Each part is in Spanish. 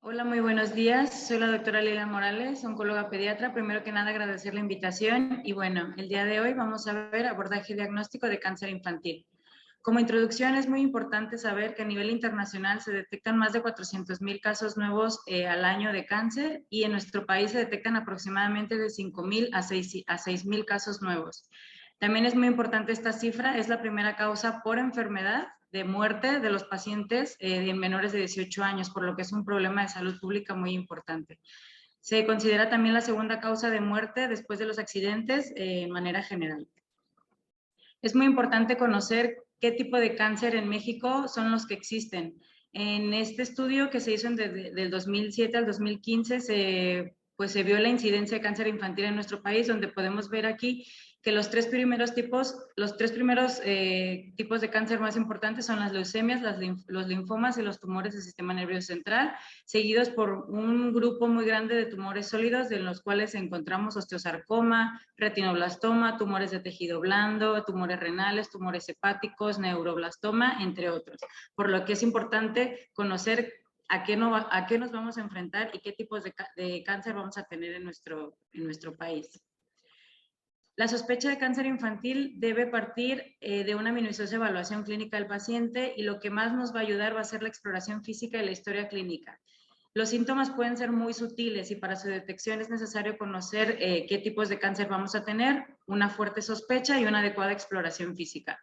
Hola, muy buenos días. Soy la doctora Lila Morales, oncóloga pediatra. Primero que nada, agradecer la invitación. Y bueno, el día de hoy vamos a ver abordaje diagnóstico de cáncer infantil. Como introducción, es muy importante saber que a nivel internacional se detectan más de 400,000 casos nuevos al año de cáncer y en nuestro país se detectan aproximadamente de 5,000 a 6,000 casos nuevos. También es muy importante esta cifra, es la primera causa por enfermedad de muerte de los pacientes en menores de 18 años, por lo que es un problema de salud pública muy importante. Se considera también la segunda causa de muerte después de los accidentes de manera general. Es muy importante conocer qué tipo de cáncer en México son los que existen. En este estudio que se hizo del 2007 al 2015 se vio la incidencia de cáncer infantil en nuestro país, donde podemos ver aquí que los tres primeros tipos de cáncer más importantes son las leucemias, los linfomas y los tumores del sistema nervioso central, seguidos por un grupo muy grande de tumores sólidos, en los cuales encontramos osteosarcoma, retinoblastoma, tumores de tejido blando, tumores renales, tumores hepáticos, neuroblastoma, entre otros. Por lo que es importante conocer a qué nos vamos a enfrentar y qué tipos de cáncer vamos a tener en nuestro país. La sospecha de cáncer infantil debe partir de una minuciosa evaluación clínica del paciente y lo que más nos va a ayudar va a ser la exploración física y la historia clínica. Los síntomas pueden ser muy sutiles y para su detección es necesario conocer qué tipos de cáncer vamos a tener, una fuerte sospecha y una adecuada exploración física.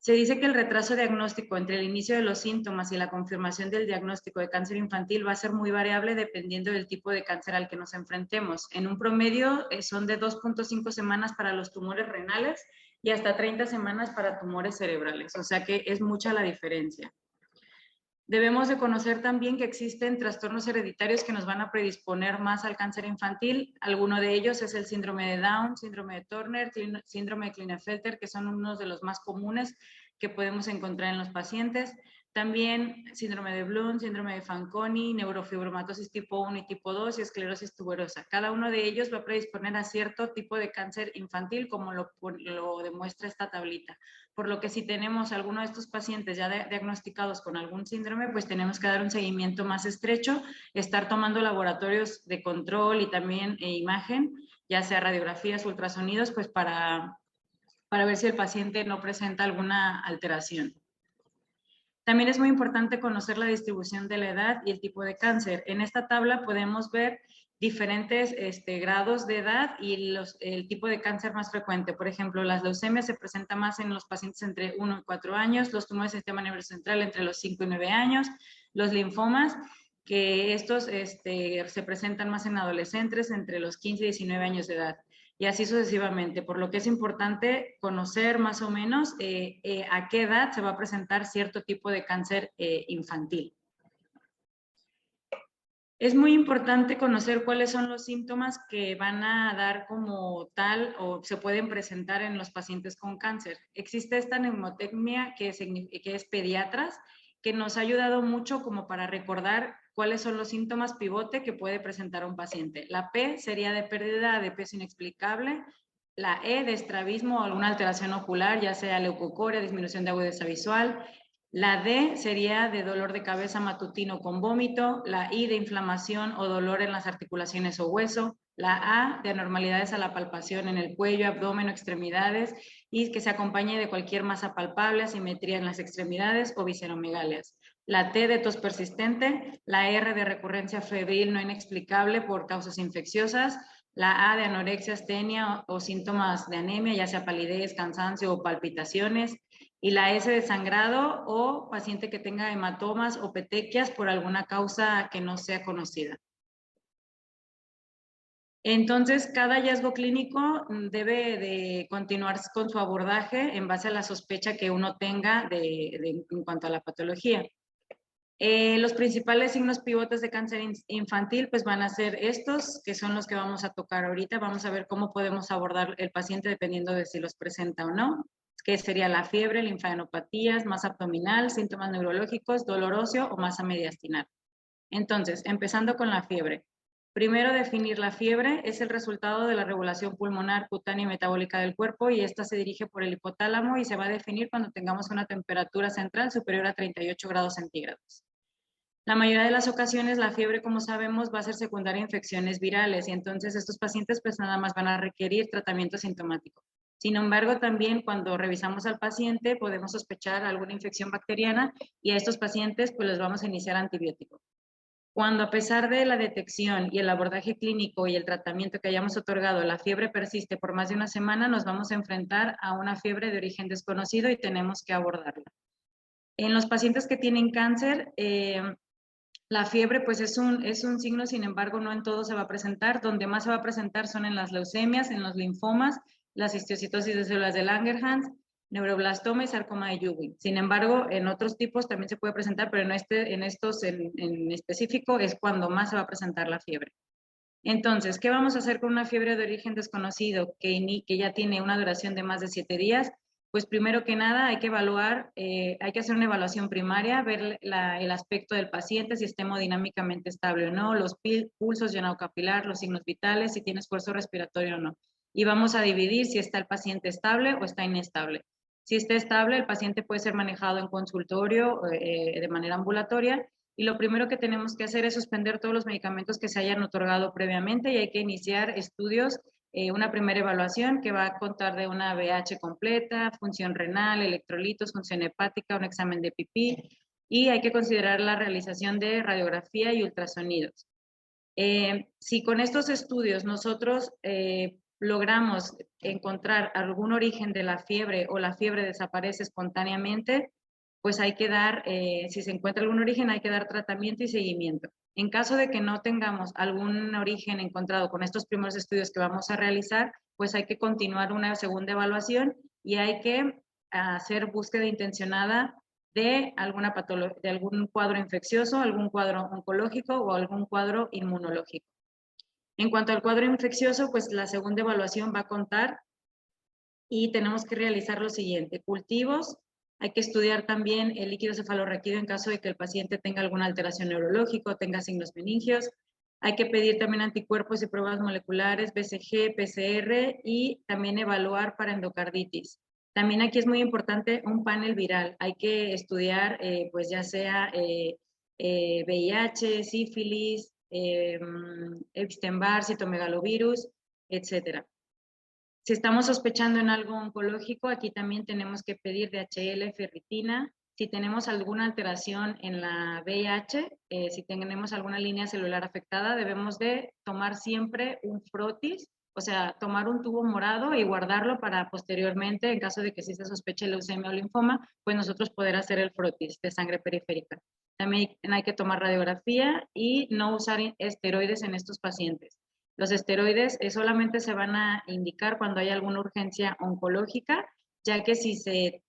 Se dice que el retraso diagnóstico entre el inicio de los síntomas y la confirmación del diagnóstico de cáncer infantil va a ser muy variable dependiendo del tipo de cáncer al que nos enfrentemos. En un promedio son de 2.5 semanas para los tumores renales y hasta 30 semanas para tumores cerebrales, o sea que es mucha la diferencia. Debemos de conocer también que existen trastornos hereditarios que nos van a predisponer más al cáncer infantil. Alguno de ellos es el síndrome de Down, síndrome de Turner, síndrome de Klinefelter, que son unos de los más comunes que podemos encontrar en los pacientes. También síndrome de Bloom, síndrome de Fanconi, neurofibromatosis tipo 1 y tipo 2 y esclerosis tuberosa. Cada uno de ellos va a predisponer a cierto tipo de cáncer infantil, como lo demuestra esta tablita. Por lo que si tenemos alguno de estos pacientes ya diagnosticados con algún síndrome, pues tenemos que dar un seguimiento más estrecho, estar tomando laboratorios de control y también imagen, ya sea radiografías, ultrasonidos, pues para ver si el paciente no presenta alguna alteración. También es muy importante conocer la distribución de la edad y el tipo de cáncer. En esta tabla podemos ver diferentes grados de edad y el tipo de cáncer más frecuente. Por ejemplo, las leucemias se presentan más en los pacientes entre 1 y 4 años, los tumores del sistema nervioso central entre los 5 y 9 años, los linfomas, que estos se presentan más en adolescentes entre los 15 y 19 años de edad y así sucesivamente, por lo que es importante conocer más o menos a qué edad se va a presentar cierto tipo de cáncer infantil. Es muy importante conocer cuáles son los síntomas que van a dar como tal o se pueden presentar en los pacientes con cáncer. Existe esta neumotecnia que es pediatras, que nos ha ayudado mucho como para recordar cuáles son los síntomas pivote que puede presentar un paciente. La P sería de pérdida de peso inexplicable, la E de estrabismo o alguna alteración ocular, ya sea leucocoria, disminución de agudeza visual. La D sería de dolor de cabeza matutino con vómito, la I de inflamación o dolor en las articulaciones o hueso, la A de anormalidades a la palpación en el cuello, abdomen o extremidades y que se acompañe de cualquier masa palpable, asimetría en las extremidades o visceromegalias. La T de tos persistente, la R de recurrencia febril no inexplicable por causas infecciosas, la A de anorexia, astenia o síntomas de anemia, ya sea palidez, cansancio o palpitaciones, y la S de sangrado o paciente que tenga hematomas o petequias por alguna causa que no sea conocida. Entonces, cada hallazgo clínico debe de continuar con su abordaje en base a la sospecha que uno tenga en cuanto a la patología. Los principales signos pivotes de cáncer infantil pues van a ser estos, que son los que vamos a tocar ahorita. Vamos a ver cómo podemos abordar el paciente dependiendo de si los presenta o no, que sería la fiebre, linfadenopatías, masa abdominal, síntomas neurológicos, dolor óseo o masa mediastinal. Entonces, empezando con la fiebre. Primero, definir la fiebre es el resultado de la regulación pulmonar, cutánea y metabólica del cuerpo y esta se dirige por el hipotálamo y se va a definir cuando tengamos una temperatura central superior a 38 grados centígrados. La mayoría de las ocasiones la fiebre, como sabemos, va a ser secundaria a infecciones virales y entonces estos pacientes pues nada más van a requerir tratamiento sintomático. Sin embargo, también cuando revisamos al paciente podemos sospechar alguna infección bacteriana y a estos pacientes pues les vamos a iniciar antibiótico. Cuando a pesar de la detección y el abordaje clínico y el tratamiento que hayamos otorgado, la fiebre persiste por más de una semana, nos vamos a enfrentar a una fiebre de origen desconocido y tenemos que abordarla. En los pacientes que tienen cáncer, la fiebre pues es un signo, sin embargo no en todo se va a presentar. Donde más se va a presentar son en las leucemias, en los linfomas, las histiocytosis de células de Langerhans, neuroblastoma y sarcoma de Ewing. Sin embargo, en otros tipos también se puede presentar, pero en estos en específico es cuando más se va a presentar la fiebre. Entonces, ¿qué vamos a hacer con una fiebre de origen desconocido que ya tiene una duración de más de 7 días? Pues primero que nada hay que evaluar, hay que hacer una evaluación primaria, ver el aspecto del paciente, si está hemodinámicamente estable o no, los pulsos, llenado capilar, los signos vitales, si tiene esfuerzo respiratorio o no. Y vamos a dividir si está el paciente estable o está inestable. Si está estable, el paciente puede ser manejado en consultorio de manera ambulatoria y lo primero que tenemos que hacer es suspender todos los medicamentos que se hayan otorgado previamente y hay que iniciar estudios, una primera evaluación que va a contar de una BH completa, función renal, electrolitos, función hepática, un examen de pipí y hay que considerar la realización de radiografía y ultrasonidos. Si con estos estudios nosotros logramos encontrar algún origen de la fiebre o la fiebre desaparece espontáneamente, pues hay que dar, si se encuentra algún origen, hay que dar tratamiento y seguimiento. En caso de que no tengamos algún origen encontrado con estos primeros estudios que vamos a realizar, pues hay que continuar una segunda evaluación y hay que hacer búsqueda intencionada de alguna de algún cuadro infeccioso, algún cuadro oncológico o algún cuadro inmunológico. En cuanto al cuadro infeccioso, pues la segunda evaluación va a contar y tenemos que realizar lo siguiente: cultivos, hay que estudiar también el líquido cefalorraquídeo en caso de que el paciente tenga alguna alteración neurológica o tenga signos meningios. Hay que pedir también anticuerpos y pruebas moleculares, BCG, PCR y también evaluar para endocarditis. También aquí es muy importante un panel viral. Hay que estudiar, pues ya sea VIH, sífilis, Epstein-Barr, citomegalovirus, etcétera. Si estamos sospechando en algo oncológico, aquí también tenemos que pedir DHL, ferritina. Si tenemos alguna alteración en la VIH, si tenemos alguna línea celular afectada, debemos de tomar siempre un frotis, o sea, tomar un tubo morado y guardarlo para posteriormente, en caso de que sí se sospeche leucemia o linfoma, pues nosotros poder hacer el frotis de sangre periférica. También hay que tomar radiografía y no usar esteroides en estos pacientes. Los esteroides solamente se van a indicar cuando hay alguna urgencia oncológica, ya que si se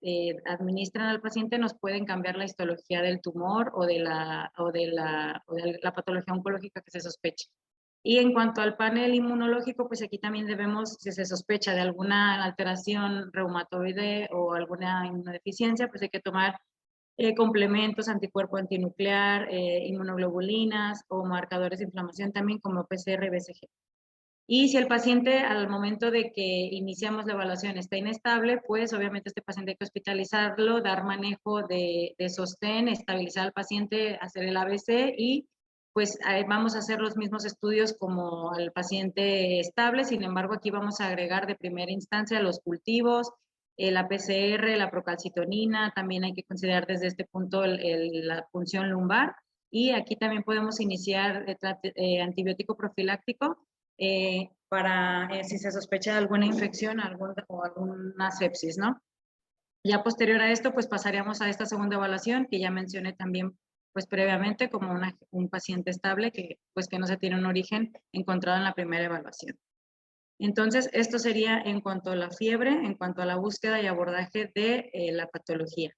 administran al paciente nos pueden cambiar la histología del tumor o de la patología oncológica que se sospeche. Y en cuanto al panel inmunológico, pues aquí también debemos, si se sospecha de alguna alteración reumatoide o alguna inmunodeficiencia, pues hay que tomar complementos, anticuerpo antinuclear, inmunoglobulinas o marcadores de inflamación también como PCR y BCG. Y si el paciente al momento de que iniciamos la evaluación está inestable, pues obviamente este paciente hay que hospitalizarlo, dar manejo de sostén, estabilizar al paciente, hacer el ABC y pues vamos a hacer los mismos estudios como al paciente estable. Sin embargo, aquí vamos a agregar de primera instancia los cultivos, la PCR, la procalcitonina, también hay que considerar desde este punto la punción lumbar y aquí también podemos iniciar antibiótico profiláctico para si se sospecha de alguna infección o alguna sepsis, ¿no? Ya posterior a esto, pues pasaríamos a esta segunda evaluación que ya mencioné también pues previamente como un paciente estable pues que no se tiene un origen encontrado en la primera evaluación. Entonces, esto sería en cuanto a la fiebre, en cuanto a la búsqueda y abordaje de la patología.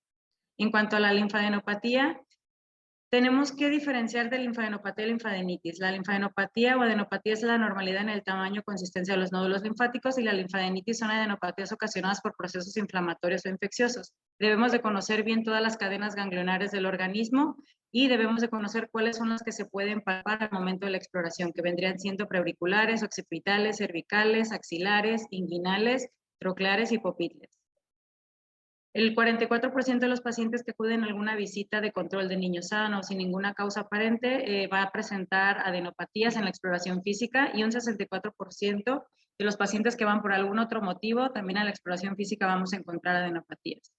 En cuanto a la linfadenopatía, tenemos que diferenciar de linfadenopatía y linfadenitis. La linfadenopatía o adenopatía es la anormalidad en el tamaño o consistencia de los nódulos linfáticos y la linfadenitis son adenopatías ocasionadas por procesos inflamatorios o infecciosos. Debemos de conocer bien todas las cadenas ganglionares del organismo y debemos de conocer cuáles son las que se pueden palpar al momento de la exploración, que vendrían siendo preauriculares, occipitales, cervicales, axilares, inguinales, trocleares y popitles. El 44% de los pacientes que acuden a alguna visita de control de niños sanos sin ninguna causa aparente va a presentar adenopatías en la exploración física, y un 64% de los pacientes que van por algún otro motivo, también a la exploración física vamos a encontrar adenopatías.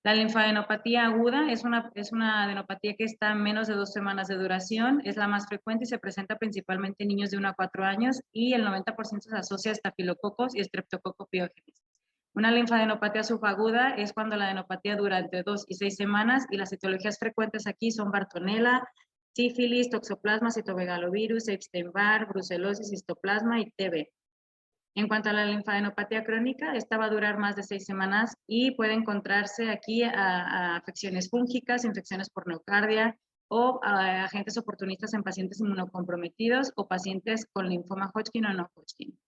La linfadenopatía aguda es una adenopatía que está en menos de 2 semanas de duración, es la más frecuente y se presenta principalmente en niños de 1 a 4 años, y el 90% se asocia a estafilococos y streptococcus pyogenes. Una linfadenopatía subaguda es cuando la adenopatía dura entre 2 y 6 semanas, y las etiologías frecuentes aquí son Bartonella, sífilis, toxoplasma, citomegalovirus, Epstein-Barr, brucelosis, histoplasma y TB. En cuanto a la linfadenopatía crónica, esta va a durar más de 6 semanas y puede encontrarse aquí a afecciones fúngicas, infecciones por neocardia o a agentes oportunistas en pacientes inmunocomprometidos o pacientes con linfoma Hodgkin o no Hodgkin.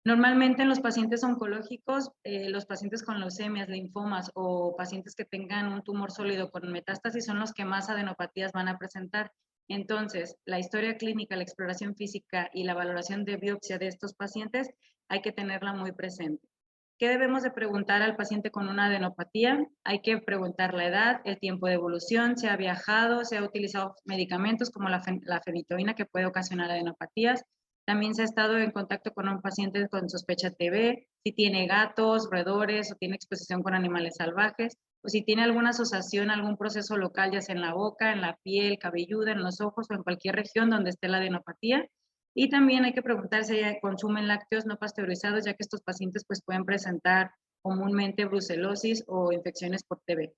Normalmente en los pacientes oncológicos, los pacientes con leucemias, linfomas o pacientes que tengan un tumor sólido con metástasis son los que más adenopatías van a presentar. Entonces, la historia clínica, la exploración física y la valoración de biopsia de estos pacientes hay que tenerla muy presente. ¿Qué debemos de preguntar al paciente con una adenopatía? Hay que preguntar la edad, el tiempo de evolución, si ha viajado, si ha utilizado medicamentos como la fenitoína que puede ocasionar adenopatías. También se ha estado en contacto con un paciente con sospecha TB, si tiene gatos, roedores o tiene exposición con animales salvajes, o si tiene alguna asociación, algún proceso local, ya sea en la boca, en la piel, cabelluda, en los ojos o en cualquier región donde esté la adenopatía. Y también hay que preguntar si consumen lácteos no pasteurizados, ya que estos pacientes pues, pueden presentar comúnmente brucelosis o infecciones por TB.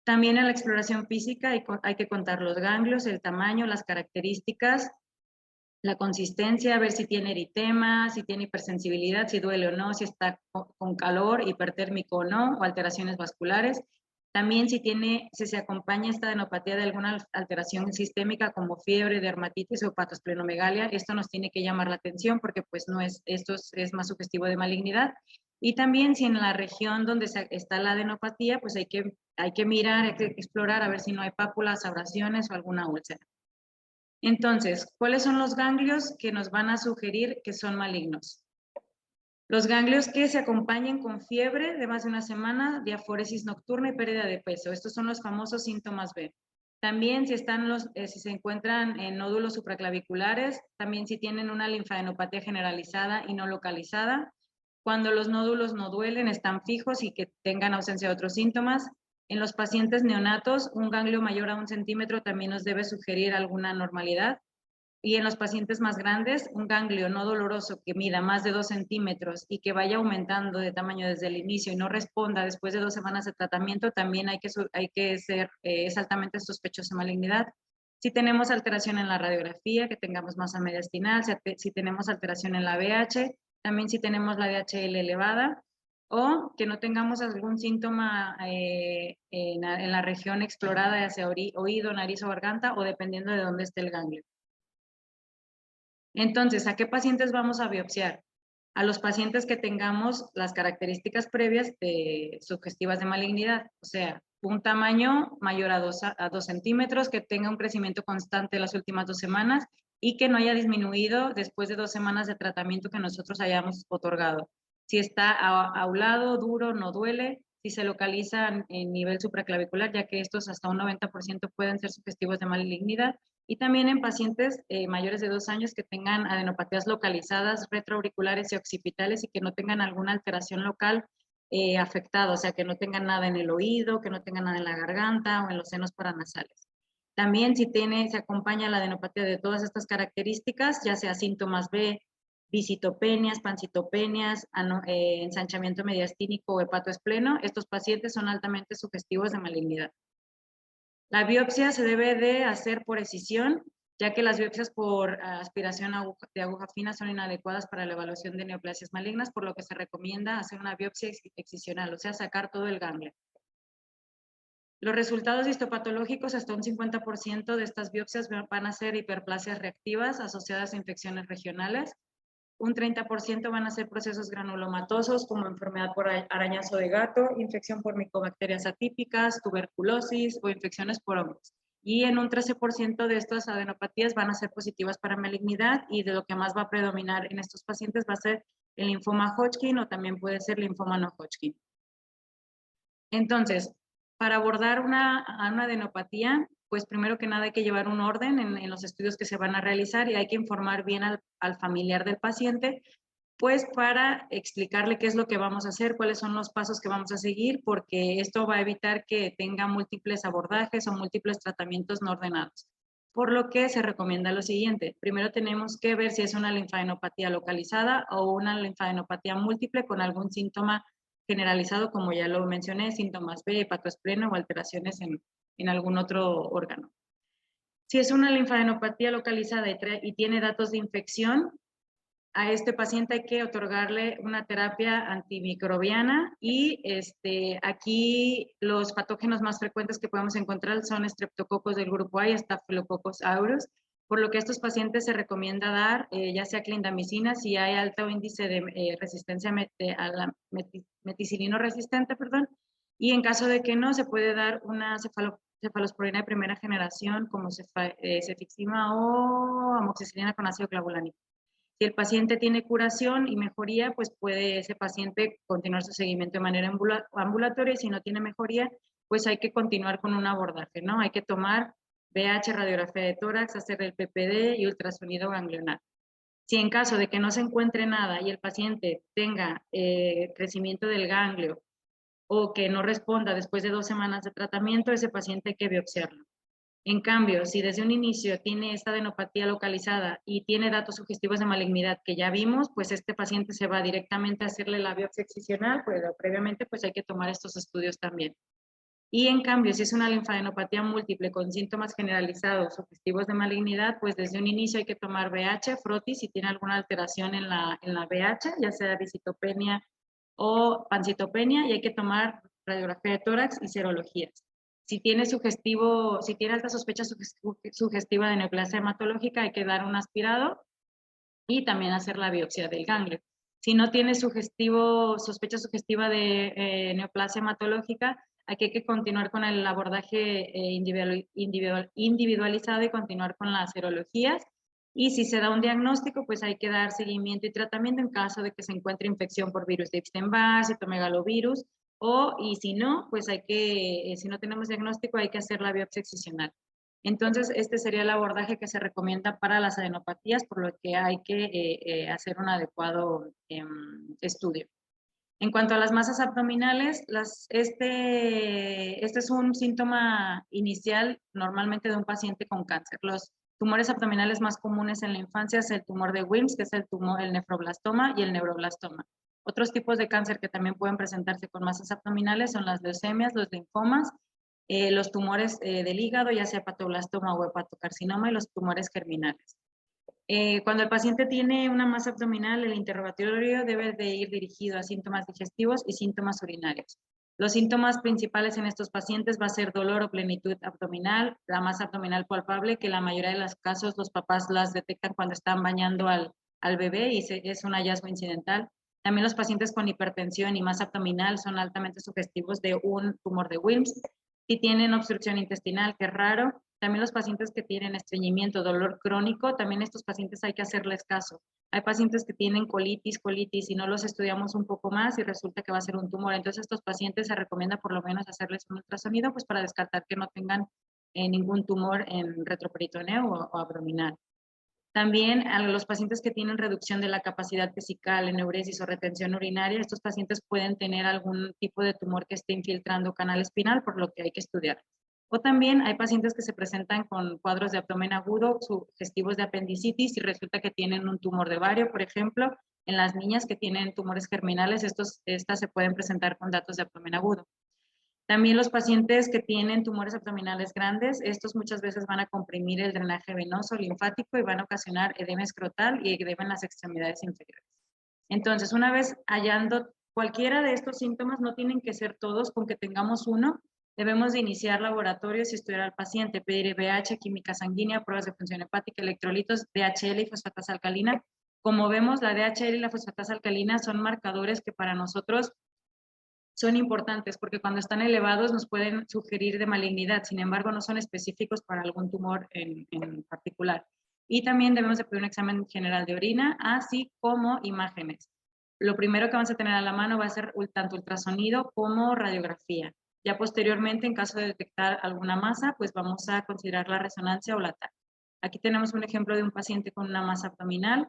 También en la exploración física hay que contar los ganglios, el tamaño, las características, la consistencia, ver si tiene eritema, si tiene hipersensibilidad, si duele o no, si está con calor, hipertérmico o no, o alteraciones vasculares. También si se acompaña esta adenopatía de alguna alteración sistémica como fiebre, dermatitis o hepatosplenomegalia, esto nos tiene que llamar la atención porque pues esto es más sugestivo de malignidad. Y también si en la región donde está la adenopatía, pues hay que mirar, hay que explorar a ver si no hay pápulas, abrasiones o alguna úlcera. Entonces, ¿cuáles son los ganglios que nos van a sugerir que son malignos? Los ganglios que se acompañen con fiebre de más de una semana, diaforesis nocturna y pérdida de peso. Estos son los famosos síntomas B. También si se encuentran en nódulos supraclaviculares, también si tienen una linfadenopatía generalizada y no localizada, cuando los nódulos no duelen, están fijos y que tengan ausencia de otros síntomas. En los pacientes neonatos, un ganglio mayor a 1 centímetro también nos debe sugerir alguna anormalidad. Y en los pacientes más grandes, un ganglio no doloroso que mida más de 2 centímetros y que vaya aumentando de tamaño desde el inicio y no responda después de 2 semanas de tratamiento, también es altamente sospechoso de malignidad. Si tenemos alteración en la radiografía, que tengamos masa mediastinal, si tenemos alteración en la BH, también si tenemos la DHL elevada, o que no tengamos algún síntoma en la región explorada, ya sea oído, nariz o garganta, o dependiendo de dónde esté el ganglio. Entonces, ¿a qué pacientes vamos a biopsiar? A los pacientes que tengamos las características previas sugestivas de malignidad, o sea, un tamaño mayor a 2 centímetros, que tenga un crecimiento constante las últimas 2 semanas y que no haya disminuido después de 2 semanas de tratamiento que nosotros hayamos otorgado. Si está aulado, duro, no duele, si se localiza en nivel supraclavicular, ya que estos hasta un 90% pueden ser sugestivos de malignidad, y también en pacientes mayores de 2 años que tengan adenopatías localizadas, retroauriculares y occipitales y que no tengan alguna alteración local afectada, o sea, que no tengan nada en el oído, que no tengan nada en la garganta o en los senos paranasales. También si se acompaña la adenopatía de todas estas características, ya sea síntomas B, visitopenias, pancitopenias, ensanchamiento mediastínico o hepatoespleno, estos pacientes son altamente sugestivos de malignidad. La biopsia se debe de hacer por escisión, ya que las biopsias por aspiración de aguja fina son inadecuadas para la evaluación de neoplasias malignas, por lo que se recomienda hacer una biopsia excisional, o sea, sacar todo el ganglio. Los resultados histopatológicos, hasta un 50% de estas biopsias van a ser hiperplasias reactivas asociadas a infecciones regionales. Un 30% van a ser procesos granulomatosos como enfermedad por arañazo de gato, infección por micobacterias atípicas, tuberculosis o infecciones por hongos. Y en un 13% de estas adenopatías van a ser positivas para malignidad, y de lo que más va a predominar en estos pacientes va a ser el linfoma Hodgkin o también puede ser linfoma no Hodgkin. Entonces, para abordar una adenopatía, pues primero que nada hay que llevar un orden en los estudios que se van a realizar y hay que informar bien al familiar del paciente, pues para explicarle qué es lo que vamos a hacer, cuáles son los pasos que vamos a seguir, porque esto va a evitar que tenga múltiples abordajes o múltiples tratamientos no ordenados. Por lo que se recomienda lo siguiente. Primero tenemos que ver si es una linfadenopatía localizada o una linfadenopatía múltiple con algún síntoma generalizado, como ya lo mencioné, síntomas B, hepatoespleno o alteraciones en algún otro órgano. Si es una linfadenopatía localizada y tiene datos de infección, a este paciente hay que otorgarle una terapia antimicrobiana y aquí los patógenos más frecuentes que podemos encontrar son estreptococos del grupo A y Staphylococcus aureus, por lo que a estos pacientes se recomienda dar ya sea clindamicina si hay alto índice de resistencia a la meticilino resistente, perdón, y en caso de que no, se puede dar una cefalosporina de primera generación como cefixima o amoxicilina con ácido clavulánico. Si el paciente tiene curación y mejoría, pues puede ese paciente continuar su seguimiento de manera ambulatoria y si no tiene mejoría, pues hay que continuar con un abordaje, ¿no? Hay que tomar VH, radiografía de tórax, hacer el PPD y ultrasonido ganglionar. Si en caso de que no se encuentre nada y el paciente tenga crecimiento del ganglio o que no responda después de 2 semanas de tratamiento, ese paciente hay que biopsiarlo. En cambio, si desde un inicio tiene esta adenopatía localizada y tiene datos sugestivos de malignidad que ya vimos, pues este paciente se va directamente a hacerle la biopsia excisional, pero previamente pues hay que tomar estos estudios también. Y en cambio, si es una linfadenopatía múltiple con síntomas generalizados sugestivos de malignidad, pues desde un inicio hay que tomar VH, frotis, si tiene alguna alteración en la VH, ya sea visitopenia o pancitopenia, y hay que tomar radiografía de tórax y serologías. Si tiene alta sospecha sugestiva de neoplasia hematológica, hay que dar un aspirado y también hacer la biopsia del ganglio. Si no tiene sospecha sugestiva de neoplasia hematológica, aquí hay que continuar con el abordaje individualizado y continuar con las serologías. Y si se da un diagnóstico, pues hay que dar seguimiento y tratamiento en caso de que se encuentre infección por virus de Epstein-Barr, citomegalovirus, y si no, pues si no tenemos diagnóstico, hay que hacer la biopsia excisional. Entonces, este sería el abordaje que se recomienda para las adenopatías, por lo que hay que hacer un adecuado estudio. En cuanto a las masas abdominales, este es un síntoma inicial normalmente de un paciente con cáncer. Los tumores abdominales más comunes en la infancia es el tumor de Wilms, que es el nefroblastoma y el neuroblastoma. Otros tipos de cáncer que también pueden presentarse con masas abdominales son las leucemias, los linfomas, los tumores del hígado, ya sea hepatoblastoma o hepatocarcinoma, y los tumores germinales. Cuando el paciente tiene una masa abdominal, el interrogatorio debe de ir dirigido a síntomas digestivos y síntomas urinarios. Los síntomas principales en estos pacientes va a ser dolor o plenitud abdominal, la masa abdominal palpable, que la mayoría de los casos los papás las detectan cuando están bañando al bebé y es un hallazgo incidental. También los pacientes con hipertensión y masa abdominal son altamente sugestivos de un tumor de Wilms. Si tienen obstrucción intestinal, que es raro, también los pacientes que tienen estreñimiento, dolor crónico, también estos pacientes hay que hacerles caso. Hay pacientes que tienen colitis, y no los estudiamos un poco más y resulta que va a ser un tumor. Entonces, estos pacientes se recomienda por lo menos hacerles un ultrasonido pues para descartar que no tengan ningún tumor en retroperitoneo o abdominal. También a los pacientes que tienen reducción de la capacidad vesical, eneuresis o retención urinaria, estos pacientes pueden tener algún tipo de tumor que esté infiltrando canal espinal, por lo que hay que estudiar. O también hay pacientes que se presentan con cuadros de abdomen agudo, sugestivos de apendicitis y resulta que tienen un tumor de ovario, por ejemplo. En las niñas que tienen tumores germinales, estas se pueden presentar con datos de abdomen agudo. También los pacientes que tienen tumores abdominales grandes, estos muchas veces van a comprimir el drenaje venoso linfático y van a ocasionar edema escrotal y edema en las extremidades inferiores. Entonces, una vez hallando cualquiera de estos síntomas, no tienen que ser todos, con que tengamos uno, debemos de iniciar laboratorios y estudiar al paciente, pedir IVH, química sanguínea, pruebas de función hepática, electrolitos, DHL y fosfatasa alcalina. Como vemos, la DHL y la fosfatasa alcalina son marcadores que para nosotros son importantes porque cuando están elevados nos pueden sugerir de malignidad, sin embargo no son específicos para algún tumor en particular. Y también debemos de pedir un examen general de orina, así como imágenes. lo primero que vamos a tener a la mano va a ser tanto ultrasonido como radiografía. Ya posteriormente, en caso de detectar alguna masa, pues vamos a considerar la resonancia o la TAC. Aquí tenemos un ejemplo de un paciente con una masa abdominal.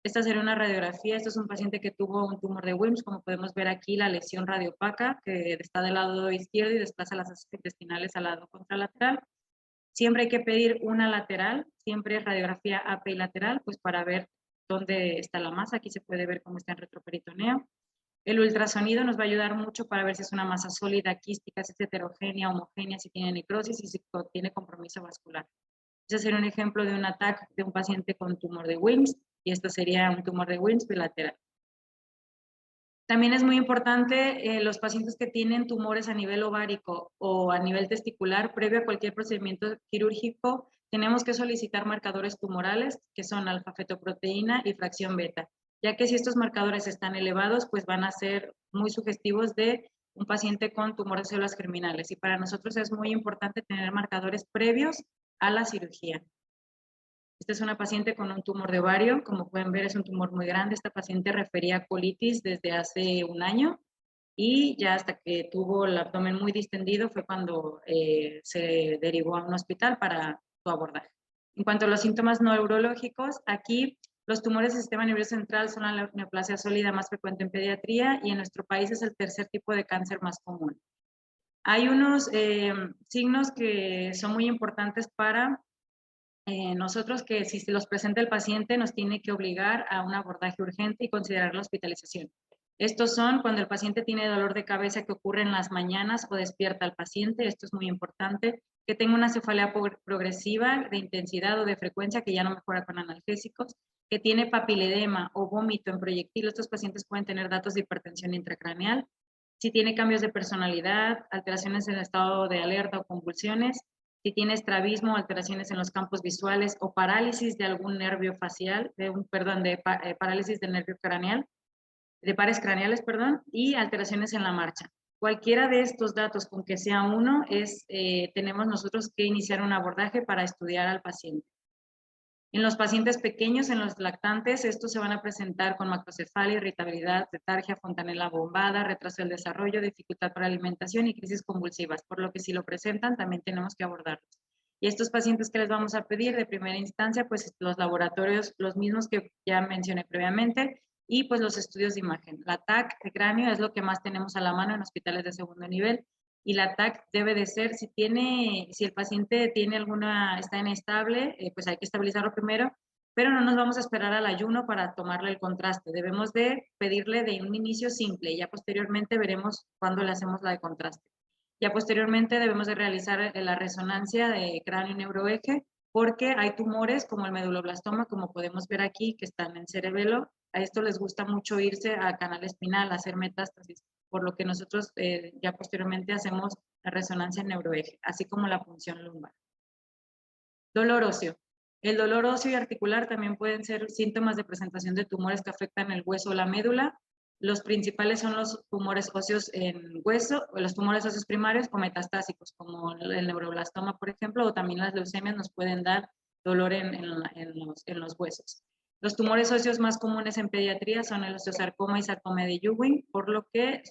Esta sería una radiografía. Esto es un paciente que tuvo un tumor de Wilms, como podemos ver aquí, la lesión radiopaca, que está del lado izquierdo y desplaza las heces intestinales al lado contralateral. Siempre hay que pedir una lateral, siempre radiografía AP y lateral, pues para ver dónde está la masa. Aquí se puede ver cómo está en retroperitoneo. El ultrasonido nos va a ayudar mucho para ver si es una masa sólida, quística, si es heterogénea, homogénea, si tiene necrosis y si tiene compromiso vascular. Ese sería un ejemplo de un ataque de un paciente con tumor de Wilms, y esto sería un tumor de Wilms bilateral. También es muy importante los pacientes que tienen tumores a nivel ovárico o a nivel testicular, previo a cualquier procedimiento quirúrgico, tenemos que solicitar marcadores tumorales, que son alfa-fetoproteína y fracción beta, ya que si estos marcadores están elevados, pues van a ser muy sugestivos de un paciente con tumor de células germinales. Y para nosotros es muy importante tener marcadores previos a la cirugía. Esta es una paciente con un tumor de ovario, como pueden ver es un tumor muy grande. Esta paciente refería colitis desde hace un año y ya hasta que tuvo el abdomen muy distendido fue cuando se derivó a un hospital para su abordaje. En cuanto a los síntomas neurológicos, aquí los tumores del sistema nervioso central son la neoplasia sólida más frecuente en pediatría y en nuestro país es el tercer tipo de cáncer más común. Hay unos signos que son muy importantes para nosotros, que si se los presenta el paciente nos tiene que obligar a un abordaje urgente y considerar la hospitalización. Estos son cuando el paciente tiene dolor de cabeza que ocurre en las mañanas o despierta al paciente, esto es muy importante, que tenga una cefalea progresiva de intensidad o de frecuencia que ya no mejora con analgésicos, que tiene papiledema o vómito en proyectil. Estos pacientes pueden tener datos de hipertensión intracraneal, si tiene cambios de personalidad, alteraciones en el estado de alerta o convulsiones, si tiene estrabismo, alteraciones en los campos visuales o parálisis de algún nervio facial, parálisis del nervio craneal, de pares craneales, perdón, y alteraciones en la marcha. Cualquiera de estos datos, con que sea uno, tenemos nosotros que iniciar un abordaje para estudiar al paciente. En los pacientes pequeños, en los lactantes, estos se van a presentar con macrocefalia, irritabilidad, letargia, fontanela bombada, retraso del desarrollo, dificultad para alimentación y crisis convulsivas, por lo que si lo presentan también tenemos que abordarlos. Y estos pacientes que les vamos a pedir de primera instancia, pues los laboratorios, los mismos que ya mencioné previamente, y pues los estudios de imagen. La TAC de cráneo es lo que más tenemos a la mano en hospitales de segundo nivel, y la TAC debe de ser, si el paciente tiene está inestable, pues hay que estabilizarlo primero, pero no nos vamos a esperar al ayuno para tomarle el contraste. Debemos de pedirle de un inicio simple y ya posteriormente veremos cuándo le hacemos la de contraste. Ya posteriormente debemos de realizar la resonancia de cráneo y neuroeje, porque hay tumores como el meduloblastoma, como podemos ver aquí, que están en cerebelo. A esto les gusta mucho irse a canal espinal, a hacer metástasis, por lo que nosotros ya posteriormente hacemos la resonancia en neuroeje, así como la punción lumbar. Dolor óseo. El dolor óseo y articular también pueden ser síntomas de presentación de tumores que afectan el hueso o la médula. Los principales son los tumores óseos en hueso, los tumores óseos primarios o metastásicos, como el neuroblastoma, por ejemplo, o también las leucemias nos pueden dar dolor en los huesos. Los tumores óseos más comunes en pediatría son el osteosarcoma y sarcoma de Ewing, por lo que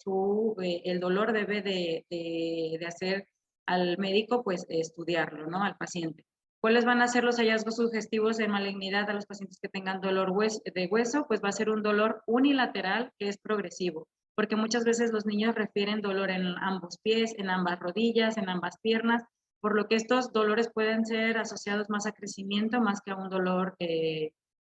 el dolor debe de hacer al médico pues estudiarlo, ¿no? Al paciente. ¿Cuáles van a ser los hallazgos sugestivos de malignidad a los pacientes que tengan dolor de hueso? Pues va a ser un dolor unilateral que es progresivo, porque muchas veces los niños refieren dolor en ambos pies, en ambas rodillas, en ambas piernas, por lo que estos dolores pueden ser asociados más a crecimiento, más que a un dolor,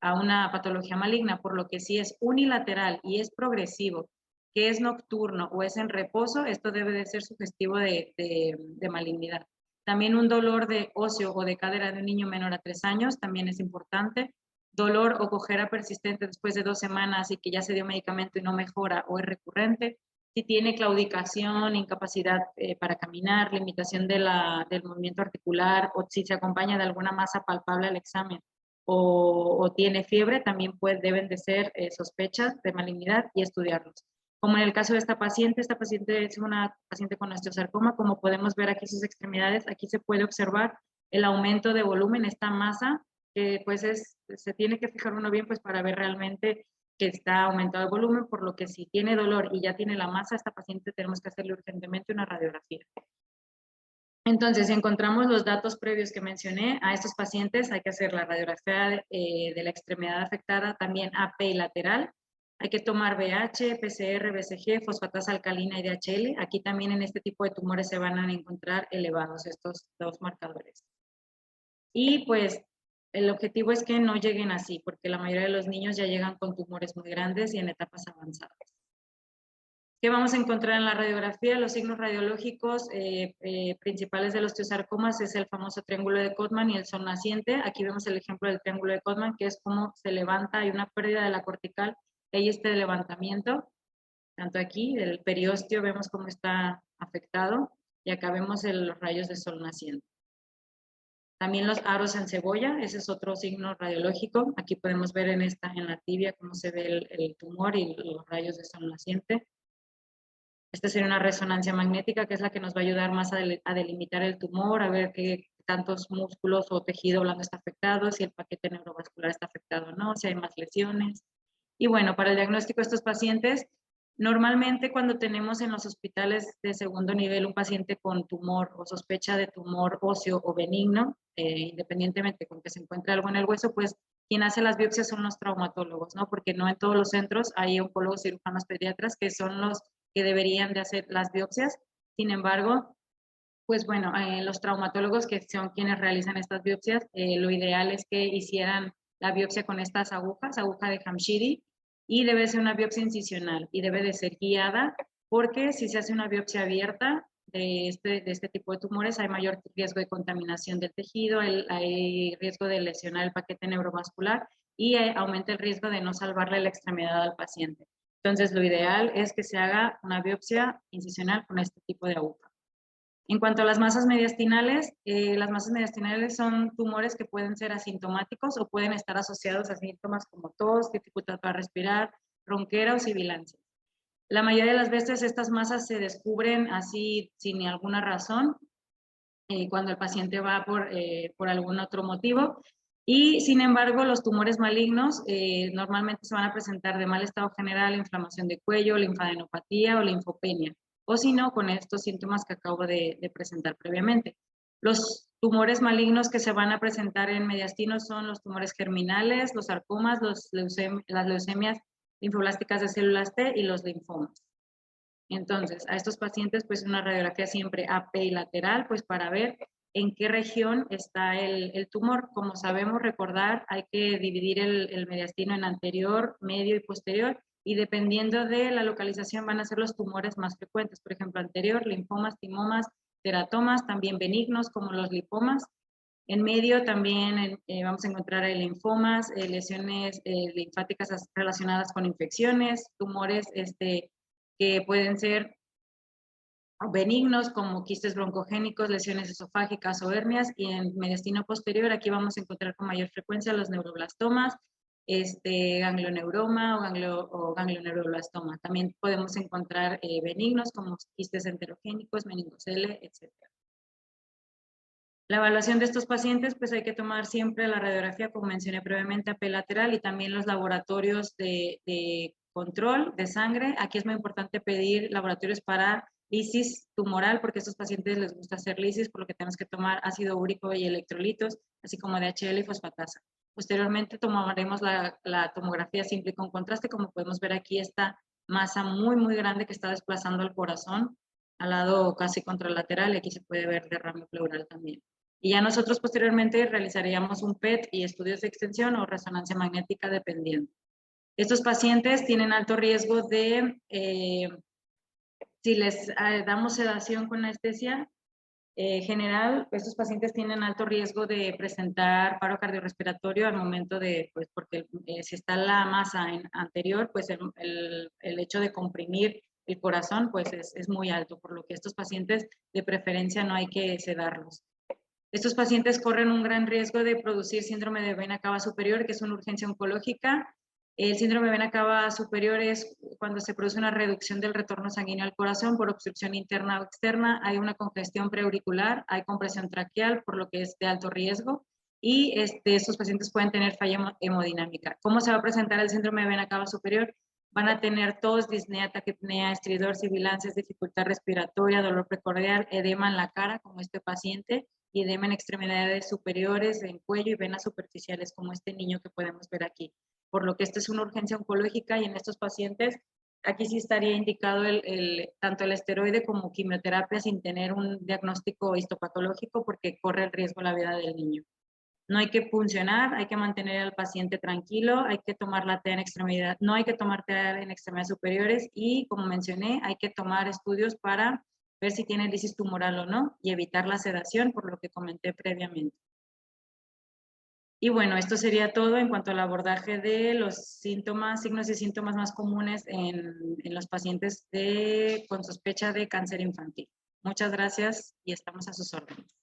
a una patología maligna, por lo que si es unilateral y es progresivo, que es nocturno o es en reposo, esto debe de ser sugestivo de malignidad. También un dolor de óseo o de cadera de un niño menor a 3 años también es importante. Dolor o cojera persistente después de 2 semanas y que ya se dio medicamento y no mejora o es recurrente. Si tiene claudicación, incapacidad para caminar, limitación del movimiento articular, o si se acompaña de alguna masa palpable al examen o tiene fiebre, también deben de ser sospechas de malignidad y estudiarlos. Como en el caso de esta paciente es una paciente con osteosarcoma, como podemos ver aquí sus extremidades, aquí se puede observar el aumento de volumen, esta masa, que pues se tiene que fijar uno bien pues para ver realmente que está aumentado el volumen, por lo que si tiene dolor y ya tiene la masa, esta paciente tenemos que hacerle urgentemente una radiografía. Entonces, si encontramos los datos previos que mencioné, a estos pacientes hay que hacer la radiografía de la extremidad afectada, también AP y lateral. Hay que tomar BH, PCR, BCG, fosfatasa alcalina y DHL. Aquí también en este tipo de tumores se van a encontrar elevados estos dos marcadores. Y pues el objetivo es que no lleguen así, porque la mayoría de los niños ya llegan con tumores muy grandes y en etapas avanzadas. ¿Qué vamos a encontrar en la radiografía? Los signos radiológicos principales de los osteosarcomas es el famoso triángulo de Codman y el sol naciente. Aquí vemos el ejemplo del triángulo de Codman, que es cómo se levanta, hay una pérdida de la cortical, y hay este levantamiento. Tanto aquí, el periósteo, vemos cómo está afectado, y acá vemos los rayos de sol naciente. También los aros en cebolla, ese es otro signo radiológico. Aquí podemos ver en la tibia cómo se ve el tumor y los rayos de sol naciente. Esta sería una resonancia magnética, que es la que nos va a ayudar más a delimitar el tumor, a ver qué tantos músculos o tejido blando está afectado, si el paquete neurovascular está afectado o no, si hay más lesiones. Y bueno, para el diagnóstico de estos pacientes, normalmente cuando tenemos en los hospitales de segundo nivel un paciente con tumor o sospecha de tumor óseo o benigno, independientemente con que se encuentre algo en el hueso, pues quien hace las biopsias son los traumatólogos, ¿no? Porque no en todos los centros hay oncólogos, cirujanos, pediatras, que son los que deberían de hacer las biopsias. Sin embargo, pues bueno, los traumatólogos, que son quienes realizan estas biopsias, lo ideal es que hicieran la biopsia con estas agujas, aguja de Hamshiri, y debe ser una biopsia incisional y debe de ser guiada, porque si se hace una biopsia abierta de este tipo de tumores, hay mayor riesgo de contaminación del tejido, hay riesgo de lesionar el paquete neurovascular y aumenta el riesgo de no salvarle la extremidad al paciente. Entonces, lo ideal es que se haga una biopsia incisional con este tipo de aguja. En cuanto a las masas mediastinales son tumores que pueden ser asintomáticos o pueden estar asociados a síntomas como tos, dificultad para respirar, ronquera o sibilancia. La mayoría de las veces estas masas se descubren así sin alguna razón, cuando el paciente va por algún otro motivo. Y sin embargo, los tumores malignos normalmente se van a presentar de mal estado general, inflamación de cuello, linfadenopatía o linfopenia, o si no, con estos síntomas que acabo de presentar previamente. Los tumores malignos que se van a presentar en mediastino son los tumores germinales, los sarcomas, las leucemias linfoblásticas de células T y los linfomas. Entonces, a estos pacientes, pues una radiografía siempre AP y lateral, pues para ver en qué región está el tumor. Como sabemos, recordar, hay que dividir el mediastino en anterior, medio y posterior, y dependiendo de la localización van a ser los tumores más frecuentes. Por ejemplo, anterior, linfomas, timomas, teratomas, también benignos como los lipomas. En medio también vamos a encontrar linfomas, lesiones linfáticas relacionadas con infecciones, tumores que pueden ser benignos como quistes broncogénicos, lesiones esofágicas o hernias, y en mediastino posterior aquí vamos a encontrar con mayor frecuencia los neuroblastomas, ganglioneuroma o ganglioneuroblastoma. También podemos encontrar benignos como quistes enterogénicos, meningocele, etc. La evaluación de estos pacientes, pues hay que tomar siempre la radiografía, como mencioné previamente, AP lateral, y también los laboratorios de control de sangre. Aquí es muy importante pedir laboratorios para lisis tumoral, porque a estos pacientes les gusta hacer lisis, por lo que tenemos que tomar ácido úrico y electrolitos, así como DHL y fosfatasa. Posteriormente tomaremos la tomografía simple con contraste. Como podemos ver aquí, esta masa muy, muy grande que está desplazando el corazón al lado casi contralateral, y aquí se puede ver derrame pleural también. Y ya nosotros posteriormente realizaríamos un PET y estudios de extensión o resonancia magnética dependiendo. Estos pacientes tienen alto riesgo de, si les damos sedación con anestesia general, estos pacientes tienen alto riesgo de presentar paro cardiorrespiratorio al momento de, pues porque si está la masa anterior, pues el hecho de comprimir el corazón, pues es muy alto, por lo que estos pacientes de preferencia no hay que sedarlos. Estos pacientes corren un gran riesgo de producir síndrome de vena cava superior, que es una urgencia oncológica. El síndrome de vena cava superior es cuando se produce una reducción del retorno sanguíneo al corazón por obstrucción interna o externa, hay una congestión preauricular, hay compresión traqueal, por lo que es de alto riesgo. y estos pacientes pueden tener falla hemodinámica. ¿Cómo se va a presentar el síndrome de vena cava superior? Van a tener tos, disnea, taquipnea, estridor, sibilancias, dificultad respiratoria, dolor precordial, edema en la cara, como este paciente, y edema en extremidades superiores, en cuello y venas superficiales, como este niño que podemos ver aquí. Por lo que esta es una urgencia oncológica y en estos pacientes, aquí sí estaría indicado tanto el esteroide como quimioterapia sin tener un diagnóstico histopatológico porque corre el riesgo la vida del niño. No hay que puncionar, hay que mantener al paciente tranquilo, hay que tomar la TEA en extremidad, no hay que tomar TEA en extremidades superiores y, como mencioné, hay que tomar estudios para ver si tiene lisis tumoral o no y evitar la sedación, por lo que comenté previamente. Y bueno, esto sería todo en cuanto al abordaje de los síntomas, signos y síntomas más comunes en los pacientes con sospecha de cáncer infantil. Muchas gracias y estamos a sus órdenes.